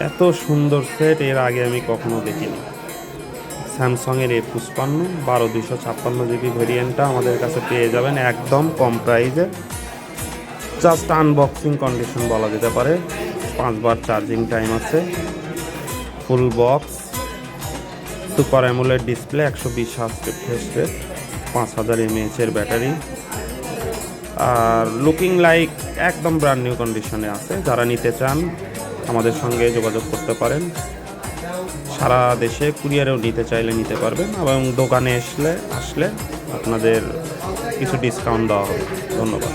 এত সুন্দর সেট এর আগে আমি কখনো দেখিনি। স্যামসাংয়ের A55 12/256 GB ভেরিয়েন্টটা আমাদের কাছে পেয়ে যাবেন একদম কম প্রাইসে। জাস্ট আনবক্সিং কন্ডিশন বলা যেতে পারে। 5 বার চার্জিং টাইম আছে, full box, super AMOLED display, 120 Hz refresh rate, 5000 mAh এর ব্যাটারি, আর লুকিং লাইক একদম ব্র্যান্ড নিউ কন্ডিশনে আছে। যারা নিতে চান আমাদের সঙ্গে যোগাযোগ করতে পারেন। সারা দেশে কুরিয়ারেও নিতে চাইলে নিতে পারবেন, এবং দোকানে আসলে আপনাদের কিছু ডিসকাউন্ট দেওয়া হবে। ধন্যবাদ।